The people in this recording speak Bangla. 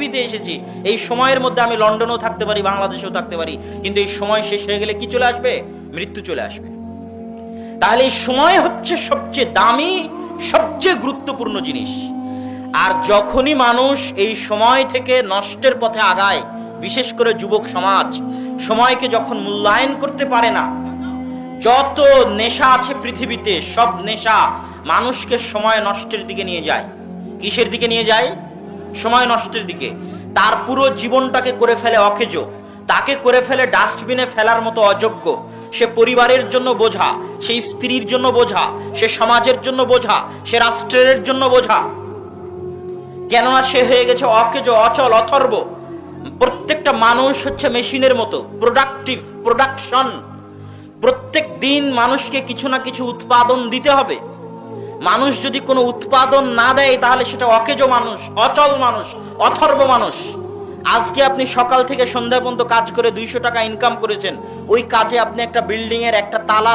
পৃথিবীতে এসেছি, এই সময়ের মধ্যে আমি লন্ডনেও থাকতে পারি, বাংলাদেশেও থাকতে পারি, কিন্তু এই সময় শেষ হয়ে গেলে কি চলে আসবে? মৃত্যু চলে আসবে। তাহলে এই সময় হচ্ছে সবচেয়ে দামি, সবচেয়ে গুরুত্বপূর্ণ জিনিস। আর যখনই মানুষ এই সময় থেকে নষ্টের পথে আগায়, বিশেষ করে যুবক সমাজ সময়কে যখন মূল্যায়ন করতে পারে না, যত নেশা আছে পৃথিবীতে সব নেশা মানুষকে সময় নষ্টের দিকে নিয়ে যায়। কিসের দিকে নিয়ে যায়? সময় নষ্টের দিকে। তার পুরো জীবনটাকে করে ফেলে অকেজো, তাকে করে ফেলে ডাস্টবিনে ফেলার মতো অযোগ্য। সে পরিবারের জন্য বোঝা, সে স্ত্রীর জন্য বোঝা, সে সমাজের জন্য বোঝা, সে রাষ্ট্রের জন্য বোঝা। কেননা সে হয়ে গেছে অকেজো, অচল, অথর্ব। প্রত্যেকটা মানুষ হচ্ছে মেশিনের মতো, প্রোডাকশন। প্রত্যেক দিন মানুষকে কিছু না কিছু উৎপাদন দিতে হবে। মানুষ যদি কোনো উৎপাদন না দেয় তাহলে সেটা অকেজো মানুষ, অচল মানুষ, অথর্ব মানুষ। আজকে আপনি সকাল থেকে সন্ধ্যা পর্যন্ত কাজ করে 200 টাকা ইনকাম করেছেন, ওই কাজে আপনি একটা বিল্ডিং এর একটা তালা